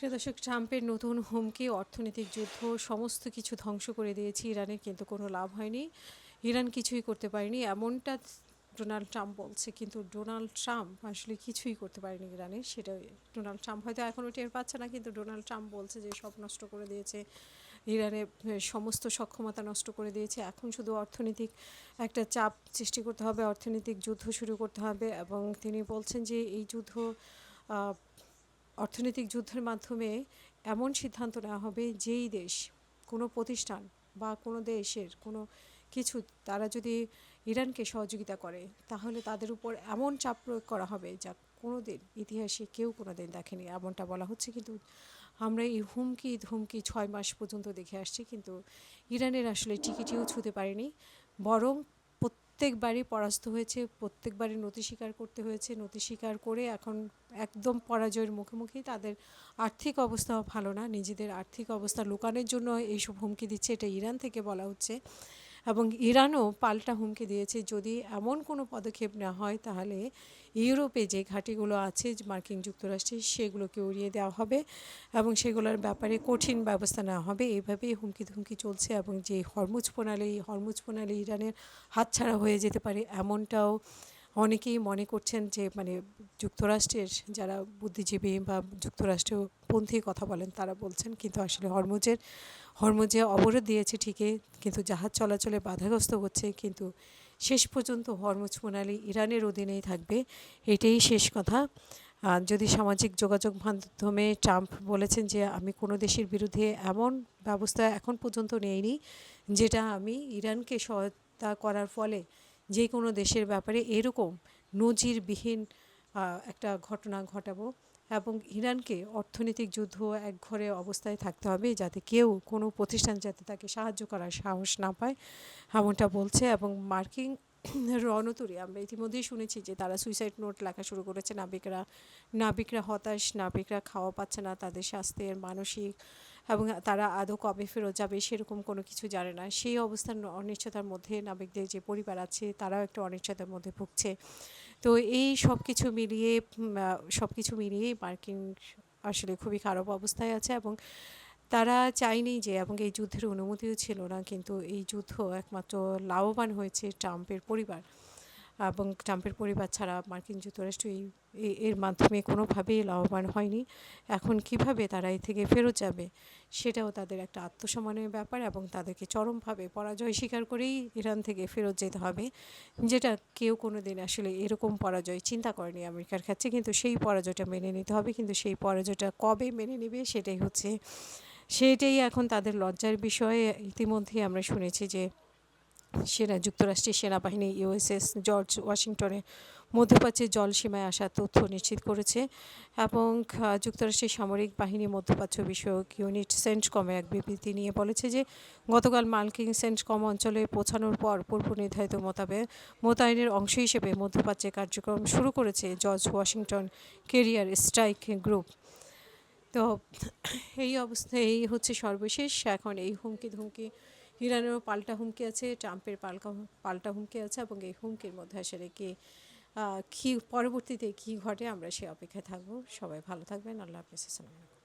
প্রিয় দর্শক, ট্রাম্পের নতুন হুমকি অর্থনৈতিক যুদ্ধ সমস্ত কিছু ধ্বংস করে দিয়েছে ইরানের, কিন্তু কোনো লাভ হয়নি। ইরান কিছুই করতে পারেনি এমনটা ডোনাল্ড ট্রাম্প বলছে, কিন্তু ডোনাল্ড ট্রাম্প আসলে কিছুই করতে পারেনি ইরানের। সেটা ডোনাল্ড ট্রাম্প হয়তো এখনও টের পাচ্ছে না, কিন্তু ডোনাল্ড ট্রাম্প বলছে যে সব নষ্ট করে দিয়েছে ইরানের, সমস্ত সক্ষমতা নষ্ট করে দিয়েছে। এখন শুধু অর্থনৈতিক একটা চাপ সৃষ্টি করতে হবে, অর্থনৈতিক যুদ্ধ শুরু করতে হবে। এবং তিনি বলছেন যে এই যুদ্ধ, অর্থনৈতিক যুদ্ধের মাধ্যমে এমন সিদ্ধান্ত নেওয়া হবে যেই দেশ, কোনো প্রতিষ্ঠান বা কোনো দেশের কোনো কিছু, তারা যদি ইরানকে সহযোগিতা করে তাহলে তাদের উপর এমন চাপ প্রয়োগ করা হবে যা কোনো দিন ইতিহাসে কেউ কোনো দিন দেখেনি, এমনটা বলা হচ্ছে। কিন্তু আমরা এই হুমকি ধুমকি 6 মাস পর্যন্ত দেখে আসছি, কিন্তু ইরানের আসলে টিকিটিও ছুঁতে পারেনি, বরং প্রত্যেকবারই পরাস্ত হয়েছে, প্রত্যেকবারই নতি স্বীকার করতে হয়েছে। নতি স্বীকার করে এখন একদম পরাজয়ের মুখোমুখি। তাদের আর্থিক অবস্থাও ভালো না, নিজেদের আর্থিক অবস্থা লুকানোর জন্য এইসব হুমকি দিচ্ছে, এটা ইরান থেকে বলা হচ্ছে। এবং ইরানও পাল্টা হুমকি দিয়েছে, যদি এমন কোনো পদক্ষেপ নেওয়া হয় তাহলে ইউরোপে যে ঘাঁটিগুলো আছে মার্কিন যুক্তরাষ্ট্রে সেগুলোকে উড়িয়ে দেওয়া হবে এবং সেগুলোর ব্যাপারে কঠিন ব্যবস্থা নেওয়া হবে। এইভাবেই হুমকি ধুমকি চলছে। এবং যে হরমুজ প্রণালী ইরানের হাতছাড়া হয়ে যেতে পারে, এমনটাও অনেকেই মনে করছেন। যে মানে যুক্তরাষ্ট্রের যারা বুদ্ধিজীবী বা যুক্তরাষ্ট্রপন্থী কথা বলেন তারা বলছেন, কিন্তু আসলে হরমুজে অবরোধ দিয়েছে ঠিকই, কিন্তু জাহাজ চলাচলে বাধাগ্রস্ত হচ্ছে, কিন্তু শেষ পর্যন্ত হরমুজ প্রণালী ইরানের অধীনেই থাকবে, এটাই শেষ কথা। যদি সামাজিক যোগাযোগ মাধ্যমে ট্রাম্প বলেছেন যে আমি কোনো দেশের বিরুদ্ধে এমন ব্যবস্থা এখন পর্যন্ত নেইনি যেটা আমি ইরানকে সহায়তা করার ফলে যে কোনো দেশের ব্যাপারে এরকম নজিরবিহীন একটা ঘটনা ঘটাবো, এবং ইরানকে অর্থনৈতিক যুদ্ধ একঘরে অবস্থায় থাকতে হবে যাতে কেউ কোনো প্রতিষ্ঠান যাতে তাকে সাহায্য করার সাহস না পায়, এমনটা বলছে। এবং মার্কিন রণতরী আমরা ইতিমধ্যেই শুনেছি যে তারা সুইসাইড নোট লেখা শুরু করেছে। নাবিকরা হতাশ, নাবিকরা খাওয়া পাচ্ছে না, তাদের স্বাস্থ্যের মানসিক, এবং তারা আদৌ কবে ফেরত যাবে সেরকম কোনো কিছু জানে না। সেই অবস্থান অনিশ্চয়তার মধ্যে নাবিকদের যে পরিবার আছে তারাও একটা অনিশ্চয়তার মধ্যে ভুগছে। তো এই সব কিছু মিলিয়েই মার্কিন আসলে খুবই খারাপ অবস্থায় আছে। এবং তারা চায়নি যে, এবং এই যুদ্ধের অনুমতিও ছিল না, কিন্তু এই যুদ্ধ একমাত্র লাভবান হয়েছে ট্রাম্পের পরিবার। এবং ট্রাম্পের পরিবার ছাড়া মার্কিন যুক্তরাষ্ট্র এর মাধ্যমে কোনোভাবেই লাভবান হয়নি। এখন কিভাবে তারা এই থেকে ফেরত যাবে সেটাও তাদের একটা আত্মসম্মানের ব্যাপার, এবং তাদেরকে চরমভাবে পরাজয় স্বীকার করেই ইরান থেকে ফেরত যেতে হবে, যেটা কেউ কোনো দিন আসলে এরকম পরাজয় চিন্তা করেনি আমেরিকার কাছে। কিন্তু সেই পরাজয়টা মেনে নিতে হবে, কিন্তু সেই পরাজয়টা কবে মেনে নেবে সেটাই এখন তাদের লজ্জার বিষয়। ইতিমধ্যে আমরা শুনেছি যে যুক্তরাষ্ট্রের সেনাবাহিনী ইউএসএস জর্জ ওয়াশিংটনে মধ্যপ্রাচ্যের জলসীমায় আসার তথ্য নিশ্চিত করেছে। এবং যুক্তরাষ্ট্রের সামরিক বাহিনী মধ্যপ্রাচ্য বিষয়ক ইউনিট সেন্টকমে এক বিবৃতি নিয়ে বলেছে যে গতকাল মার্কিন সেন্টকম অঞ্চলে পৌঁছানোর পর পূর্ব নির্ধারিত মোতায়েনের অংশ হিসেবে মধ্যপ্রাচ্যে কার্যক্রম শুরু করেছে George Washington career strike group. তো এই অবস্থায় এই হচ্ছে সর্বশেষ। এখন এই হুমকি ধুমকি, ইরানেরও পাল্টা হুমকি আছে, ট্রাম্পের পাল্টা হুমকি আছে, এবং এই হুমকির মধ্যে আসলে কী পরবর্তীতে কী ঘটে আমরা সে অপেক্ষায় থাকবো। সবাই ভালো থাকবেন। আল্লাহ হাফেজ। আসসালামু আলাইকুম।